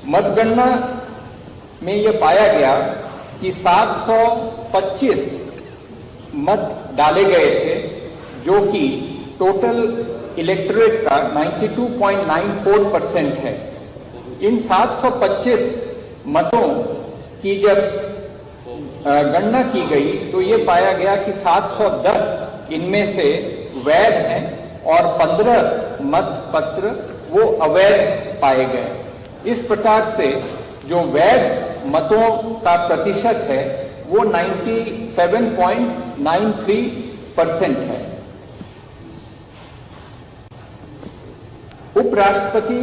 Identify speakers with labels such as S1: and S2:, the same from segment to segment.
S1: मतगणना में यह पाया गया कि 725 मत डाले गए थे, जो कि टोटल इलेक्टोरेट का 92.94% है। इन 725 मतों की जब गणना की गई तो ये पाया गया कि 710 इनमें से वैध हैं और 15 मत पत्र वो अवैध पाए गए। इस प्रकार से जो वैध मतों का प्रतिशत है वो 97.93% है। उपराष्ट्रपति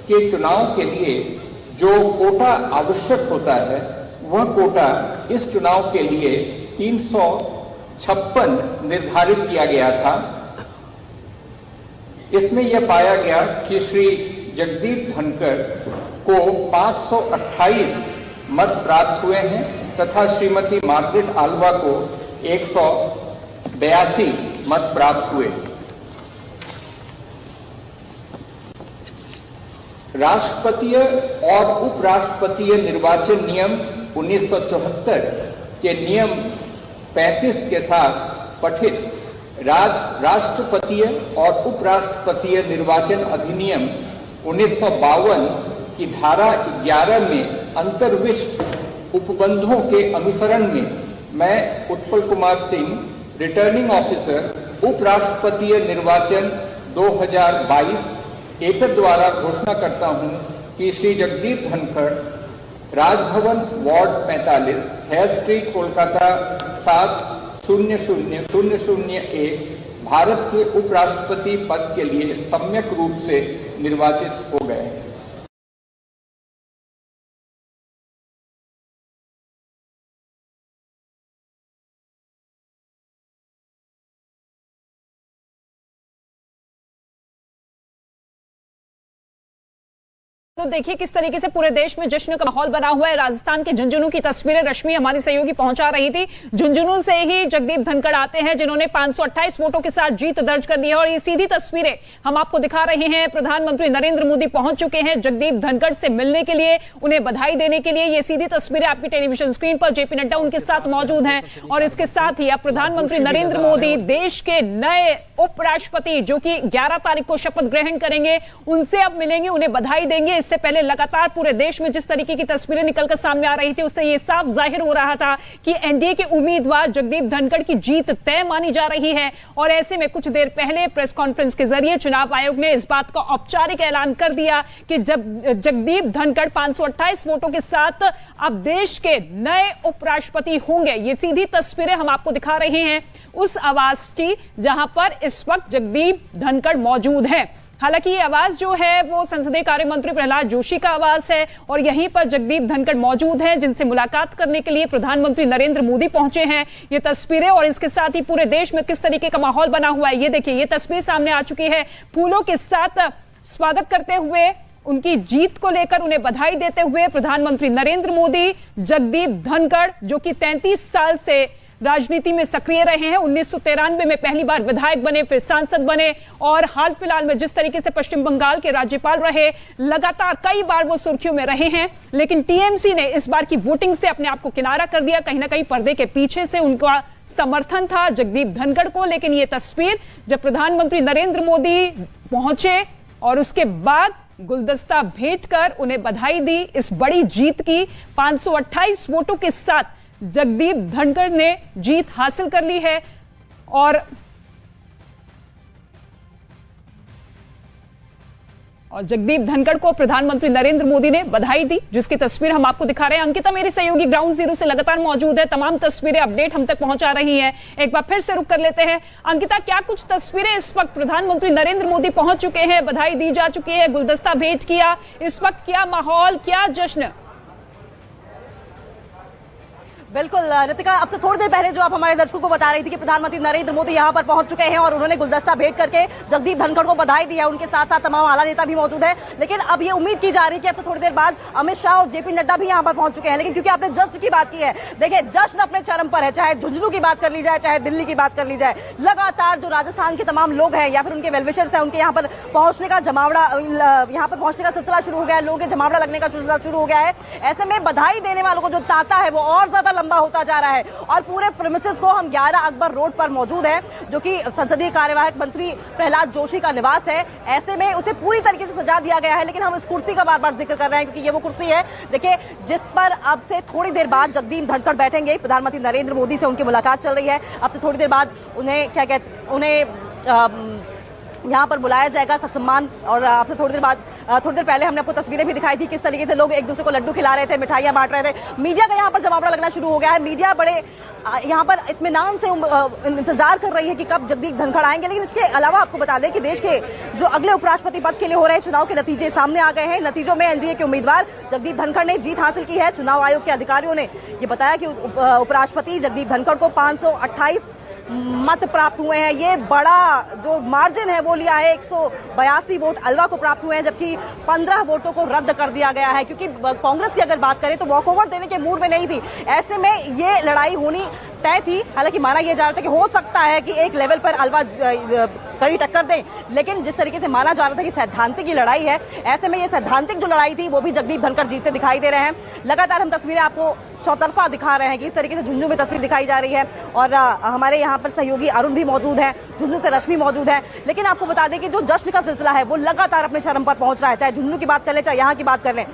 S1: के चुनाव के लिए जो कोटा आवश्यक होता है वह कोटा इस चुनाव के लिए 356 निर्धारित किया गया था। इसमें यह पाया गया कि श्री जगदीप धनखड़ को 528 मत प्राप्त हुए हैं तथा श्रीमती मार्गरेट आल्वा को 182 मत प्राप्त हुए। राष्ट्रपतीय और उपराष्ट्रपतीय निर्वाचन नियम 1974 के नियम 35 के साथ पठित राष्ट्रपतीय और उपराष्ट्रपतीय निर्वाचन अधिनियम 1952 की धारा 11 में अंतर्विष्ट उपबंधों के अनुसरण में मैं उत्पल कुमार सिंह, रिटर्निंग ऑफिसर, उपराष्ट्रपतीय निर्वाचन 2022 एतद द्वारा घोषणा करता हूं कि Shri Jagdeep Dhankhar Raj Bhavan ward 45 Hare Street Kolkata 700001 Bharat के उपराष्ट्रपति पद के लिए सम्यक रूप से निर्वाचित हो गए।
S2: तो देखिए किस तरीके से पूरे देश में जश्न का माहौल बना हुआ है। राजस्थान के झुंझुनू की तस्वीरें रश्मि हमारी सहयोगी पहुंचा रही थी। झुंझुनू से ही जगदीप धनखड़ आते हैं जिन्होंने 528 वोटों के साथ जीत दर्ज कर ली है और ये सीधी तस्वीरें हम आपको दिखा रहे हैं। प्रधानमंत्री नरेंद्र मोदी पहुंच चुके हैं जगदीप धनखड़ से मिलने के लिए, उन्हें बधाई देने के लिए। ये सीधी तस्वीरें आपकी टेलीविजन स्क्रीन पर जेपी नड्डा उनके साथ मौजूद हैं और इसके साथ ही अब प्रधानमंत्री नरेंद्र मोदी देश के नए उपराष्ट्रपति जो कि 11 तारीख को शपथ ग्रहण करेंगे उनसे अब मिलेंगे, उन्हें बधाई देंगे। इससे पहले लगातार पूरे देश में जिस तरीके की तस्वीरें निकलकर सामने आ रही थी उससे यह साफ जाहिर हो रहा था कि एनडीए के उम्मीदवार जगदीप धनखड़ की जीत तय मानी जा रही है। और ऐसे में कुछ देर पहले प्रेस कॉन्फ्रेंस के जरिए चुनाव आयोग ने इस बात का औपचारिक ऐलान कर दिया कि जब जगदीप धनखड़ 528 वोटों के साथ अब देश के नए उपराष्ट्रपति होंगे। ये सीधी तस्वीरें हम आपको दिखा रहे हैं उस आवास की जहां पर इस वक्त जगदीप धनखड़ मौजूद हैं। हालांकि ये आवास जो है वो संसदीय कार्य मंत्री प्रहलाद जोशी का आवास है और यहीं पर जगदीप धनखड़ मौजूद हैं जिनसे मुलाकात करने के लिए प्रधानमंत्री नरेंद्र मोदी पहुंचे हैं। ये तस्वीरें और इसके साथ ही पूरे देश में किस तरीके का माहौल बना हुआ है ये देखिए, ये तस्वीर सामने आ चुकी है। फूलों के साथ स्वागत करते हुए, उनकी जीत को लेकर उन्हें बधाई देते हुए प्रधानमंत्री नरेंद्र मोदी जगदीप धनखड़ जो कि 33 साल से राजनीति में सक्रिय रहे हैं, 1993 में पहली बार विधायक बने, फिर सांसद बने और हाल फिलहाल में जिस तरीके से पश्चिम बंगाल के राज्यपाल रहे, लगातार कई बार वो सुर्खियों में रहे हैं। लेकिन टीएमसी ने इस बार की वोटिंग से अपने आप को किनारा कर दिया। कहीं ना कहीं पर्दे के पीछे से उनका समर्थन था जगदीप धनखड़ को। लेकिन ये तस्वीर जब प्रधानमंत्री नरेंद्र मोदी पहुंचे और उसके बाद गुलदस्ता भेंट कर उन्हें बधाई दी इस बड़ी जीत की, 528 वोटों के साथ जगदीप धनखड़ ने जीत हासिल कर ली है और जगदीप धनखड़ को प्रधानमंत्री नरेंद्र मोदी ने बधाई दी जिसकी तस्वीर हम आपको दिखा रहे हैं। अंकिता मेरी सहयोगी ग्राउंड जीरो से लगातार मौजूद है, तमाम तस्वीरें अपडेट हम तक पहुंचा रही हैं। एक बार फिर से रुक कर लेते हैं। अंकिता, क्या कुछ तस्वीरें इस वक्त प्रधानमंत्री नरेंद्र मोदी पहुंच चुके हैं, बधाई दी जा चुकी है, गुलदस्ता भेंट किया, इस वक्त क्या माहौल, क्या जश्न?
S3: बिल्कुल रितिका, अब से थोड़ी देर पहले जो आप हमारे दर्शकों को बता रही थी कि प्रधानमंत्री नरेंद्र मोदी यहाँ पर पहुंच चुके हैं और उन्होंने गुलदस्ता भेंट करके जगदीप धनखड़ को बधाई दी है। उनके साथ साथ तमाम आला नेता भी मौजूद है, लेकिन अब ये उम्मीद की जा रही है कि अब से थोड़ी देर बाद अमित शाह और जेपी नड्डा भी यहाँ पर पहुंच चुके हैं। लेकिन क्योंकि आपने जश्न की बात की है, देखिए जश्न अपने चरम पर है, चाहे झुंझुनू की बात कर ली जाए, चाहे दिल्ली की बात कर ली जाए। लगातार जो राजस्थान के तमाम लोग हैं या फिर उनके वेलविशर्स हैं, उनके यहाँ पर पहुंचने का जमावड़ा, यहाँ पर पहुंचने का सिलसिला शुरू हो गया है, लोगों के जमावड़ा लगने का सिलसिला शुरू हो गया है। ऐसे में बधाई देने वालों को जो तांता है वो और ज्यादा लंबा होता जा रहा है। और पूरे प्रीमिसेस को हम 11 अकबर रोड पर मौजूद है, जो कि संसदीय कार्यवाहक मंत्री प्रहलाद जोशी का निवास है। ऐसे में उसे पूरी तरीके से सजा दिया गया है, लेकिन हम इस कुर्सी का बार बार जिक्र कर रहे हैं क्योंकि ये वो कुर्सी है, देखिए, जिस पर अब से थोड़ी देर बाद जगदीप धनखड़ बैठेंगे। प्रधानमंत्री नरेंद्र मोदी से उनकी मुलाकात चल रही है। अब से थोड़ी देर बाद उन्हें यहाँ पर बुलाया जाएगा ससम्मान। और आपसे थोड़ी देर पहले हमने आपको तस्वीरें भी दिखाई थी किस तरीके से लोग एक दूसरे को लड्डू खिला रहे थे, मिठाइयां बांट रहे थे। मीडिया का यहाँ पर जमावड़ा लगना शुरू हो गया है। मीडिया बड़े यहाँ पर इत्मीनान से इंतजार कर रही है कि कब जगदीप धनखड़ आएंगे। लेकिन इसके अलावा आपको बता दें कि देश के जो अगले उपराष्ट्रपति पद के लिए हो रहे चुनाव के नतीजे सामने आ गए हैं। नतीजों में एनडीए के उम्मीदवार जगदीप धनखड़ ने जीत हासिल की है। चुनाव आयोग के अधिकारियों ने ये बताया कि उपराष्ट्रपति जगदीप धनखड़ को 528 मत प्राप्त हुए हैं। ये बड़ा जो मार्जिन है वो लिया है। 182 वोट अलवा को प्राप्त हुए हैं, जबकि 15 वोटों को रद्द कर दिया गया है, क्योंकि कांग्रेस की अगर बात करें तो वॉकओवर देने के मूड में नहीं थी। ऐसे में ये लड़ाई होनी तय थी। हालांकि माना यह जा रहा था कि हो सकता है कि एक लेवल पर अलवा कड़ी टक्कर दें, लेकिन जिस तरीके से माना जा रहा था कि सैद्धांतिक की लड़ाई है, ऐसे में ये सैद्धांतिक जो लड़ाई थी वो भी जगदीप धनखड़ जीतते दिखाई दे रहे हैं। लगातार हम तस्वीरें आपको चौतरफा दिखा रहे हैं कि इस तरीके से झुंझुनू में तस्वीर दिखाई जा रही है। और हमारे यहाँ पर सहयोगी अरुण भी मौजूद है, झुंझुनू से रश्मि मौजूद है। लेकिन आपको बता दें कि जो जश्न का सिलसिला है वो लगातार अपने चरम पर पहुंच रहा है, चाहे झुंझुनू की बात कर ले, चाहे यहाँ की बात कर लें।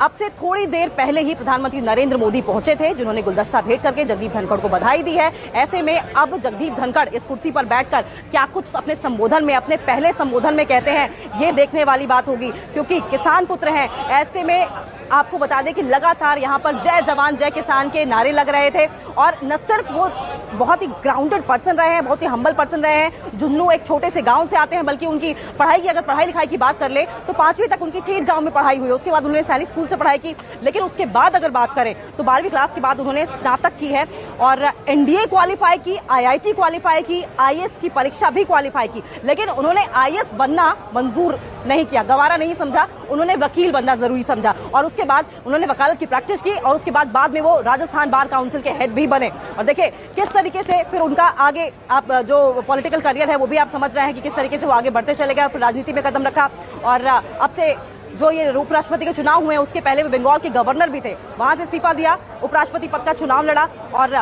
S3: अब से थोड़ी देर पहले ही प्रधानमंत्री नरेंद्र मोदी पहुंचे थे, जिन्होंने गुलदस्ता भेंट करके जगदीप धनखड़ को बधाई दी है। ऐसे में अब जगदीप धनखड़ इस कुर्सी पर बैठकर क्या कुछ अपने संबोधन में, अपने पहले संबोधन में कहते हैं, ये देखने वाली बात होगी, क्योंकि किसान पुत्र हैं। ऐसे में आपको बता दें कि लगातार यहाँ पर जय जवान जय किसान के नारे लग रहे थे। और न सिर्फ वो बहुत ही ग्राउंडेड पर्सन रहे हैं, बहुत ही हम्बल पर्सन रहे हैं। झुंझुनू एक छोटे से गांव से आते हैं, बल्कि उनकी पढ़ाई की, अगर पढ़ाई लिखाई की बात कर ले तो 5वीं तक उनकी ठेठ गांव में पढ़ाई हुई। उसके बाद उन्होंने सैनिक स्कूल से पढ़ाई की, लेकिन उसके बाद अगर बात करें तो 12वीं क्लास के बाद उन्होंने स्नातक की है और एनडीए क्वालिफाई की, IIT क्वालिफाई की, IAS की परीक्षा भी क्वालिफाई की। लेकिन उन्होंने IAS बनना मंजूर नहीं किया, गवारा नहीं समझा, उन्होंने वकील बनना जरूरी समझा। और उसके बाद उन्होंने वकालत की प्रैक्टिस की और उसके बाद में वो राजस्थान बार काउंसिल के हेड भी बने। और देखिए किस तरीके से फिर उनका आगे आप जो पॉलिटिकल करियर है वो भी आप समझ रहे हैं कि किस तरीके से वो आगे बढ़ते चले गए, फिर राजनीति में कदम रखा। और अब से जो ये उपराष्ट्रपति के चुनाव हुए उसके पहले वो बंगाल के गवर्नर भी थे, वहां से इस्तीफा दिया, उपराष्ट्रपति पद का चुनाव लड़ा और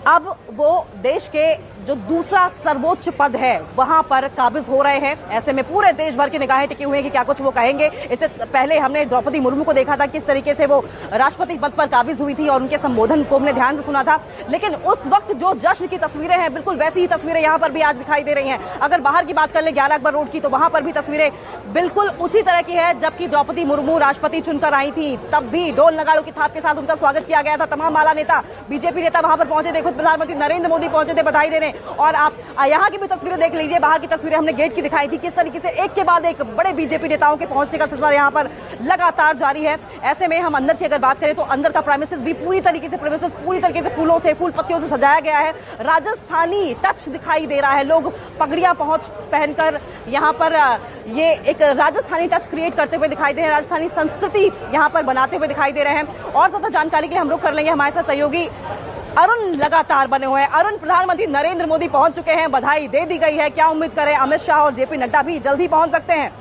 S3: अब वो देश के जो दूसरा सर्वोच्च पद है वहां पर काबिज हो रहे हैं। ऐसे में पूरे देश भर की निगाहें टिकी हुई हैं कि क्या कुछ वो कहेंगे। इससे पहले हमने द्रौपदी मुर्मू को देखा था किस तरीके से वो राष्ट्रपति पद पर काबिज हुई थी और उनके संबोधन को हमने ध्यान से सुना था। लेकिन उस वक्त जो जश्न की तस्वीरें हैं, बिल्कुल वैसी ही तस्वीरें यहाँ पर भी आज दिखाई दे रही हैं। अगर बाहर की बात कर ले 11 अकबर रोड की, तो वहां पर भी तस्वीरें बिल्कुल उसी तरह की है जबकि द्रौपदी मुर्मू राष्ट्रपति चुनकर आई थी, तब भी ढोल नगाड़ों की थाप के साथ उनका स्वागत किया गया था। तमाम आला नेता, बीजेपी नेता वहां पर पहुंचे थे, खुद प्रधानमंत्री नरेंद्र मोदी पहुंचे थे बधाई देने। और आप यहाँ की भी तस्वीरें देख लीजिए, बाहर की तस्वीरें हमने गेट की दिखाई थी, किस तरीके से एक के बाद एक बड़े बीजेपी नेताओं के पहुंचने का सिलसिला यहाँ पर लगातार जारी है। ऐसे में हम अंदर की अगर बात करें तो अंदर का प्रेमिसेस भी पूरी तरीके से फूलों से, फूल पत्तियों से सजाया गया है। राजस्थानी टच दिखाई दे रहा है, लोग पगड़ियां पहनकर यहाँ पर ये एक राजस्थानी टच क्रिएट करते हुए दिखाई दे रहे हैं, राजस्थानी संस्कृति यहाँ पर बनाते हुए दिखाई दे रहे हैं। और ज्यादा जानकारी के लिए हम लोग कर लेंगे हमारे साथ सहयोगी अरुण लगातार बने हुए हैं। अरुण, प्रधानमंत्री नरेंद्र मोदी पहुंच चुके हैं, बधाई दे दी गई है, क्या उम्मीद करें अमित शाह और जेपी नड्डा भी जल्द ही पहुंच सकते हैं?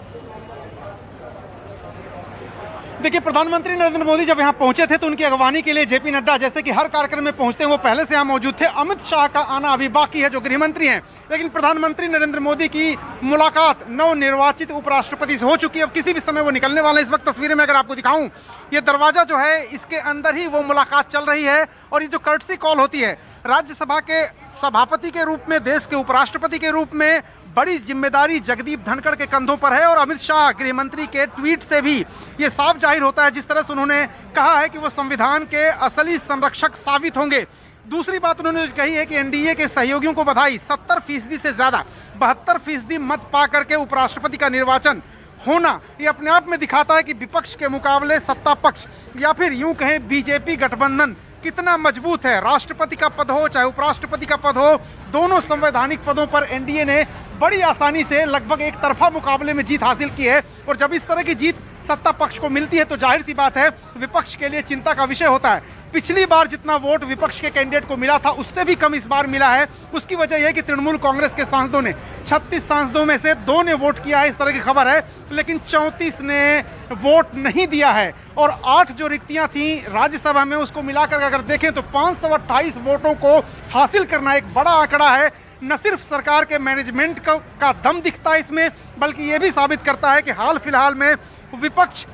S4: देखिए, प्रधानमंत्री नरेंद्र मोदी जब यहाँ पहुंचे थे तो उनकी अगवानी के लिए जेपी नड्डा, जैसे कि हर कार्यक्रम में पहुंचते हैं, वो पहले से यहाँ मौजूद थे। अमित शाह का आना अभी बाकी है, जो गृह मंत्री हैं। लेकिन प्रधानमंत्री नरेंद्र मोदी की मुलाकात नवनिर्वाचित उपराष्ट्रपति से हो चुकी है। अब किसी भी समय वो निकलने वाले हैं। इस वक्त तस्वीरें में अगर आपको दिखाऊं, ये दरवाजा जो है इसके अंदर ही वो मुलाकात चल रही है। और ये जो कर्टसी कॉल होती है, राज्यसभा के सभापति के रूप में, देश के उपराष्ट्रपति के रूप में बड़ी जिम्मेदारी जगदीप धनखड़ के कंधों पर है। और अमित शाह गृह मंत्री के ट्वीट से भी ये साफ जाहिर होता है, जिस तरह से उन्होंने कहा है कि वो संविधान के असली संरक्षक साबित होंगे। दूसरी बात उन्होंने कही है कि एनडीए के सहयोगियों को बधाई, 70% से ज्यादा 72% मत पा करके उपराष्ट्रपति का निर्वाचन होना, ये अपने आप में दिखाता है कि विपक्ष के मुकाबले सत्ता पक्ष या फिर यूं कहें बीजेपी गठबंधन कितना मजबूत है। राष्ट्रपति का पद हो चाहे उपराष्ट्रपति का पद हो, दोनों संवैधानिक पदों पर एनडीए ने बड़ी आसानी से लगभग एक तरफा मुकाबले में जीत हासिल की है। और जब इस तरह की जीत सत्ता पक्ष को मिलती है तो जाहिर सी बात है विपक्ष के लिए चिंता का विषय होता है। पिछली बार जितना वोट विपक्ष के कैंडिडेट को मिला था उससे भी कम इस बार मिला है। उसकी वजह यह है कि तृणमूल कांग्रेस के सांसदों ने 36 सांसदों में से 2 ने वोट किया है, इस तरह की खबर है, लेकिन 34 ने वोट नहीं दिया है। और 8 जो रिक्तियां थी राज्यसभा में उसको मिलाकर अगर देखें तो 528 वोटों को हासिल करना एक बड़ा आंकड़ा है। न सिर्फ सरकार के मैनेजमेंट का दम दिखता है इसमें, बल्कि यह भी साबित करता है कि हाल फिलहाल में विपक्ष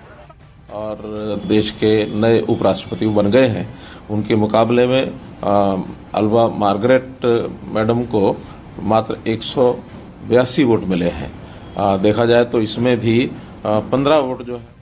S5: और देश के नए उपराष्ट्रपति बन गए हैं, उनके मुकाबले में अल्वा मार्गरेट मैडम को मात्र 182 वोट मिले हैं। देखा जाए तो इसमें भी 15 वोट जो है।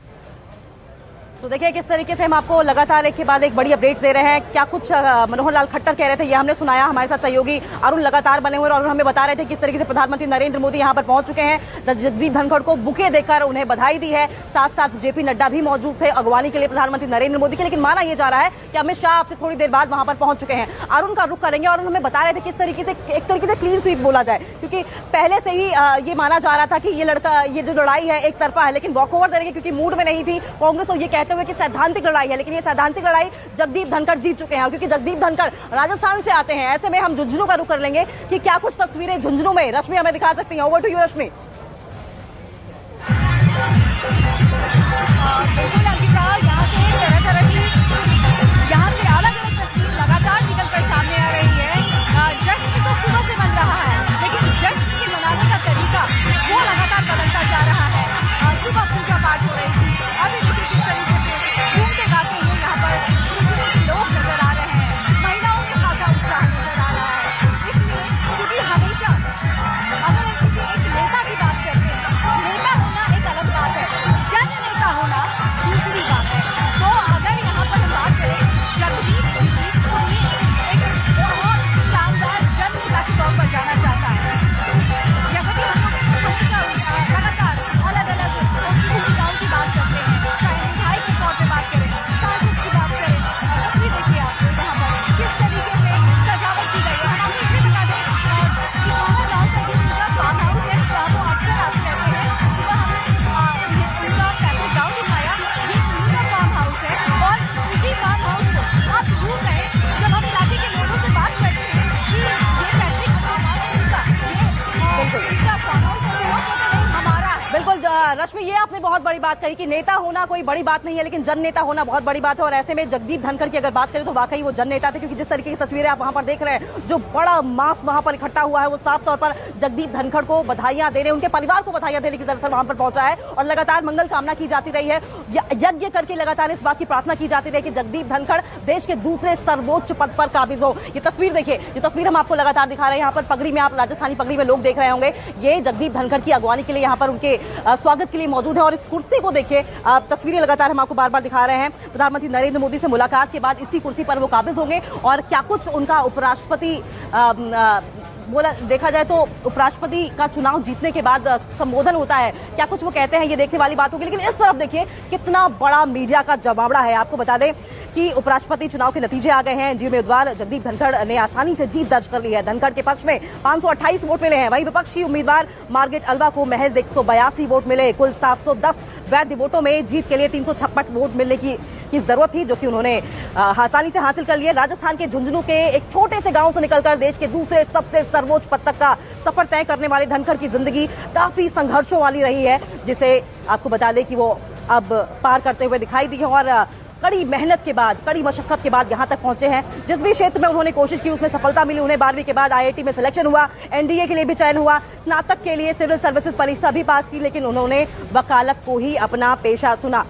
S3: तो देखिए किस तरीके से हम आपको लगातार एक के बाद एक बड़ी अपडेट्स दे रहे हैं। क्या कुछ मनोहर लाल खट्टर कह रहे थे ये हमने सुनाया। हमारे साथ सहयोगी अरुण लगातार बने हुए और हमें बता रहे थे किस तरीके से प्रधानमंत्री नरेंद्र मोदी यहां पर पहुंच चुके हैं। जगदीप धनखड़ को बुके देकर उन्हें बधाई दी है। साथ साथ जेपी नड्डा भी मौजूद थे अगवानी के लिए प्रधानमंत्री नरेंद्र मोदी के। लेकिन माना यह जा रहा है कि अमित शाह आपसे थोड़ी देर बाद वहां पर पहुंच चुके हैं। अरुण का रुख करेंगे और हमें बता रहे थे किस तरीके से एक तरीके से क्लीन स्वीप बोला जाए, क्योंकि पहले से ही ये माना जा रहा था कि ये जो लड़ाई है एक तरफा है, लेकिन वॉकओवर देंगे क्योंकि मूड में नहीं थी कांग्रेस और ये कहते हुए कि सैद्धांतिक लड़ाई है। लेकिन ये सैद्धांतिक लड़ाई जगदीप धनखड़ जीत चुके हैं, क्योंकि जगदीप धनखड़ राजस्थान से आते हैं। ऐसे में हम झुंझुनू का रुख कर लेंगे कि क्या कुछ तस्वीरें झुंझुनू में रश्मि हमें दिखा सकती हैं। ओवर टू यू रश्मि।
S6: बिल्कुल अंकिता, यहाँ से तरह-तरह की यहाँ से अलग-अलग तस्वीर लगातार निकलकर सामने आ रही है। जश्न तो सुबह से बन रहा है, लेकिन जश्न के मनाने का तरीका वो लगातार बदलता जा रहा है। सुबह पूजा पाठ हो रही थी, अभी देखिए किस तरीके से झूमते गाते हुए यहाँ पर झुंझुनू के लोग नजर आ रहे हैं। महिलाओं में खासा उत्साह नजर आ रहा है, इसलिए क्योंकि हमेशा अगर हम किसी एक नेता की बात करते हैं, नेता होना एक अलग बात है, जन नेता होना दूसरी बात है। तो अगर यहाँ पर हम बात करें जगदीप जी की, तो ये एक बहुत शानदार जन नेता के तौर पर जाना जाता है। जैसा कि हम लोग हमेशा लगातार अलग अलग भूमिकाओं की बात करते हैं, चाहे विधायक के तौर पर बात करें, सांसद की बात करें। तस्वीर देखिए आप यहाँ पर किस तरीके से सजावट की गई है। हम आपको ये बता दें कि जवाहर लाल नेहरू उनका फार्म हाउस है जहाँ वो अक्सर आते रहते हैं। सुबह हमने उनका पैतृक गाँव दिखाया, ये उनका फार्म हाउस है। और इसी फार्म हाउस को आप दूर रहे जब हम इलाके के लोगों से बात करते हैं कि ये पैतृक फार्म हाउस उनका, ये उनका फार्म हाउस है, वो कहते नहीं हमारा है।
S3: बिल्कुल रश्मि, ये आपने बहुत बड़ी बात कही कि नेता होना कोई बड़ी बात नहीं है, लेकिन जन नेता होना बहुत बड़ी बात है। और ऐसे में जगदीप धनखड़ की अगर बात करें तो वाकई वो जन नेता थे, क्योंकि जिस तरीके की तस्वीरें आप वहां पर देख रहे हैं, जो बड़ा मास वहां पर इकट्ठा हुआ है, वो साफ तौर पर जगदीप धनखड़ को बधाइयां देने, उनके परिवार को बधाइयां देने की दरअसल वहां पर पहुंचा है। और लगातार मंगल कामना की जाती रही है, यज्ञ करके लगातार इस बात की प्रार्थना की जाती रही कि जगदीप धनखड़ देश के दूसरे सर्वोच्च पद पर काबिज हो। ये तस्वीर देखिए, ये तस्वीर हम आपको लगातार दिखा रहे हैं। यहाँ पर पगड़ी में, आप राजस्थानी पगड़ी में लोग देख रहे होंगे, ये जगदीप धनखड़ की अगवानी के लिए यहाँ पर उनके स्वागत के लिए मौजूद है। और इस कुर्सी को देखिए, तस्वीरें लगातार हम आपको बार बार दिखा रहे हैं। प्रधानमंत्री नरेंद्र मोदी से मुलाकात के बाद इसी कुर्सी पर वो काबिज होंगे। और क्या कुछ उनका उपराष्ट्रपति बोला, देखा जाए तो उपराष्ट्रपति का चुनाव जीतने के बाद संबोधन होता है, क्या कुछ वो कहते हैं, ये देखने वाली बात होगी। लेकिन इस तरफ देखिए कितना बड़ा मीडिया का जमावड़ा है। आपको बता दें कि उपराष्ट्रपति चुनाव के नतीजे आ गए हैं। जी उम्मीदवार जगदीप धनखड़ ने आसानी से जीत दर्ज कर ली है। धनखड़ के पक्ष में 528 वोट मिले हैं, वहीं विपक्ष की उम्मीदवार मार्गरेट अल्वा को महज 182 वोट मिले। कुल 710 वैध वोटों में जीत के लिए 356 वोट मिलने की जरूरत थी, जो कि उन्होंने आसानी से हासिल कर लिए। राजस्थान के झुंझुनू के एक छोटे से गांव से निकलकर देश के दूसरे सबसे सर्वोच्च पद तक का सफर तय करने वाले धनखड़ की जिंदगी काफी संघर्षों वाली रही है, जिसे आपको बता दें कि वो अब पार करते हुए दिखाई दी है। और कड़ी मेहनत के बाद, कड़ी मशक्कत के बाद यहां तक पहुंचे हैं। जिस भी क्षेत्र में उन्होंने कोशिश की उसमें सफलता मिली उन्हें। 12वीं के बाद IIT में सिलेक्शन हुआ, NDA के लिए भी चयन हुआ, स्नातक के लिए सिविल सर्विसेज परीक्षा भी पास की, लेकिन उन्होंने वकालत को ही अपना पेशा चुना।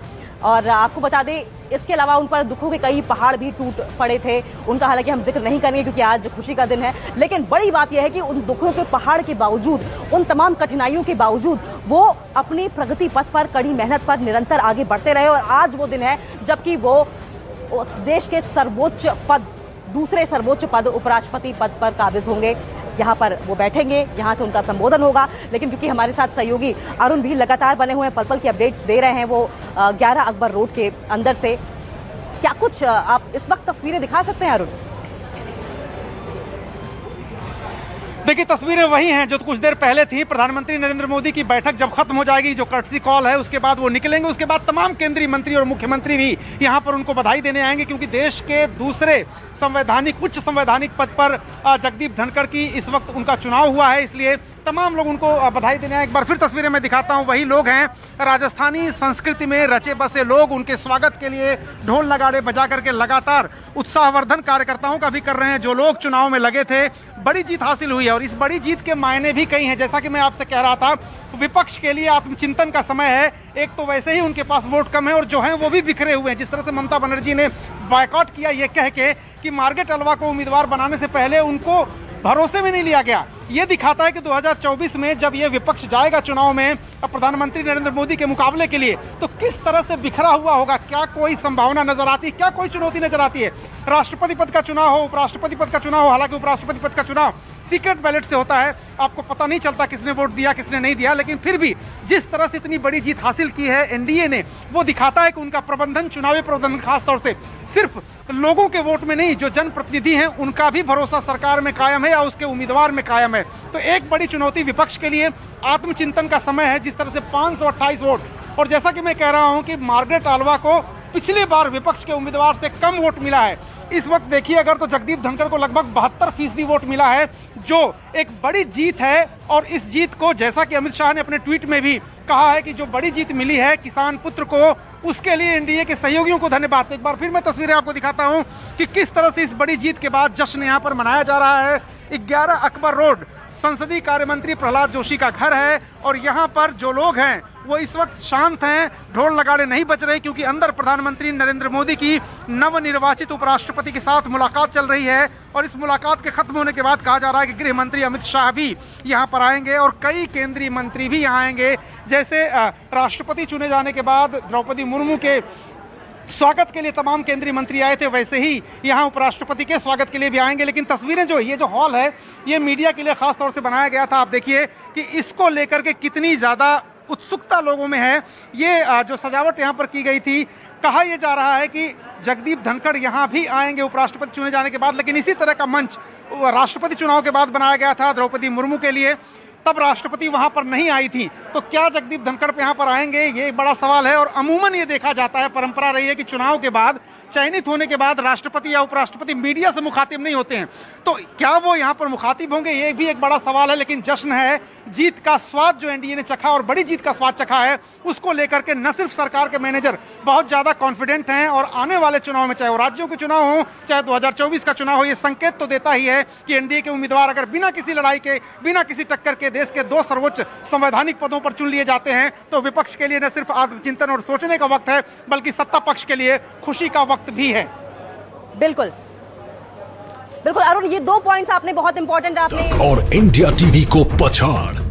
S3: और आपको बता दें इसके अलावा उन पर दुखों के कई पहाड़ भी टूट पड़े थे। उनका हालांकि हम जिक्र नहीं करेंगे क्योंकि आज खुशी का दिन है, लेकिन बड़ी बात यह है कि उन दुखों के पहाड़ के बावजूद, उन तमाम कठिनाइयों के बावजूद वो अपनी प्रगति पथ पर, कड़ी मेहनत पर निरंतर आगे बढ़ते रहे। और आज वो दिन है जबकि वो देश के सर्वोच्च पद, दूसरे सर्वोच्च पद उपराष्ट्रपति पद पर काबिज होंगे। यहाँ पर वो बैठेंगे, यहाँ से उनका संबोधन होगा। लेकिन क्योंकि हमारे साथ सहयोगी अरुण भी लगातार बने हुए हैं, पल पल की अपडेट्स दे रहे हैं, वो 11 अकबर रोड के अंदर से क्या कुछ आप इस वक्त तस्वीरें दिखा सकते हैं अरुण?
S4: देखिए, तस्वीरें वही हैं जो कुछ देर पहले थी। प्रधानमंत्री नरेंद्र मोदी की बैठक जब खत्म हो जाएगी, जो कर्टसी कॉल है, उसके बाद वो निकलेंगे। उसके बाद तमाम केंद्रीय मंत्री और मुख्यमंत्री भी यहां पर उनको बधाई देने आएंगे, क्योंकि देश के दूसरे उच्च संवैधानिक पद पर जगदीप धनखड़ की इस वक्त उनका चुनाव हुआ है, इसलिए तमाम लोग उनको बधाई देने आए। एक बार फिर तस्वीरें मैं दिखाता हूं, वही लोग हैं, राजस्थानी संस्कृति में रचे बसे लोग। उनके स्वागत के लिए ढोल नगाड़े बजा करके लगातार उत्साहवर्धन कार्यकर्ताओं का भी कर रहे हैं। जो लोग चुनाव में लगे थे, बड़ी जीत हासिल हुई है और इस बड़ी जीत के मायने भी कई हैं। जैसा कि मैं आपसे कह रहा था, विपक्ष के लिए आत्मचिंतन का समय है। एक तो वैसे ही उनके पास वोट कम है और जो हैं वो भी बिखरे हुए हैं। जिस तरह से ममता बनर्जी ने बायकॉट किया ये कह के कि मार्गरेट अल्वा को उम्मीदवार बनाने से पहले उनको भरोसे में नहीं लिया गया, ये दिखाता है कि 2024 में जब ये विपक्ष जाएगा चुनाव में प्रधानमंत्री नरेंद्र मोदी के मुकाबले के लिए, तो किस तरह से बिखरा हुआ होगा। क्या कोई संभावना नजर आती है, क्या कोई चुनौती नजर आती है? राष्ट्रपति पद का चुनाव हो, उपराष्ट्रपति पद का चुनाव हो, हालांकि उपराष्ट्रपति पद का चुनाव सीक्रेट बैलेट से होता है, आपको पता नहीं चलता किसने वोट दिया किसने नहीं दिया, लेकिन फिर भी जिस तरह से इतनी बड़ी जीत हासिल की है एनडीए ने, वो दिखाता है कि उनका प्रबंधन, चुनावी प्रबंधन खासतौर से सिर्फ लोगों के वोट में नहीं, जो जनप्रतिनिधि हैं उनका भी भरोसा सरकार में कायम है या उसके उम्मीदवार में कायम है। तो एक बड़ी चुनौती विपक्ष के लिए आत्मचिंतन का समय है। जिस तरह से 528 वोट, और जैसा कि मैं कह रहा हूं कि मार्गरेट अल्वा को पिछली बार विपक्ष के उम्मीदवार से कम वोट मिला है। इस वक्त देखिए, अगर तो जगदीप धनखड़ को लगभग 72% वोट मिला है, जो एक बड़ी जीत है। और इस जीत को, जैसा कि अमित शाह ने अपने ट्वीट में भी कहा है कि जो बड़ी जीत मिली है किसान पुत्र को, उसके लिए एनडीए के सहयोगियों को धन्यवाद। एक बार फिर मैं तस्वीरें आपको दिखाता हूं कि किस तरह से इस बड़ी जीत के बाद जश्न यहां पर मनाया जा रहा है। 11 अकबर रोड संसदीय कार्य मंत्री प्रहलाद जोशी का घर है और यहां पर जो लोग हैं वो इस वक्त शांत हैं, ढोल नगाड़े नहीं बज रहे, क्योंकि अंदर प्रधानमंत्री नरेंद्र मोदी की नवनिर्वाचित उपराष्ट्रपति के साथ मुलाकात चल रही है। और इस मुलाकात के खत्म होने के बाद कहा जा रहा है कि गृह मंत्री अमित शाह भी यहां पर आएंगे और कई केंद्रीय मंत्री भी यहां आएंगे। जैसे राष्ट्रपति चुने जाने के बाद द्रौपदी मुर्मू के स्वागत के लिए तमाम केंद्रीय मंत्री आए थे, वैसे ही यहां उपराष्ट्रपति के स्वागत के लिए भी आएंगे। लेकिन तस्वीरें जो ये जो हॉल है, ये मीडिया के लिए खास तौर से बनाया गया था। आप देखिए कि इसको लेकर के कितनी ज्यादा उत्सुकता लोगों में है। ये जो सजावट यहां पर की गई थी, कहा यह जा रहा है कि जगदीप धनखड़ यहां भी आएंगे उपराष्ट्रपति चुने जाने के बाद। लेकिन इसी तरह का मंच राष्ट्रपति चुनाव के बाद बनाया गया था द्रौपदी मुर्मू के लिए, तब राष्ट्रपति वहां पर नहीं आई थी। तो क्या जगदीप धनखड़ यहां पर आएंगे, ये एक बड़ा सवाल है। और अमूमन ये देखा जाता है, परंपरा रही है कि चुनाव के बाद, चयनित होने के बाद राष्ट्रपति या उपराष्ट्रपति मीडिया से मुखातिब नहीं होते हैं। तो क्या वो यहां पर मुखातिब होंगे, ये भी एक बड़ा सवाल है। लेकिन जश्न है, जीत का स्वाद जो एनडीए ने चखा और बड़ी जीत का स्वाद चखा है, उसको लेकर के न सिर्फ सरकार के मैनेजर बहुत ज्यादा कॉन्फिडेंट हैं, और आने वाले चुनाव में, चाहे वो राज्यों के चुनाव हो, चाहे 2024 का चुनाव हो, ये संकेत तो देता ही है कि एनडीए के उम्मीदवार अगर बिना किसी लड़ाई के, बिना किसी टक्कर के देश के 2 सर्वोच्च संवैधानिक पदों पर चुन लिए जाते हैं, तो विपक्ष के लिए न सिर्फ आत्मचिंतन और सोचने का वक्त है, बल्कि सत्ता पक्ष के लिए खुशी का वक्त भी है।
S3: बिल्कुल बिल्कुल अरुण, ये 2 पॉइंट्स आपने बहुत इंपॉर्टेंट आपने
S7: और इंडिया टीवी को पछाड़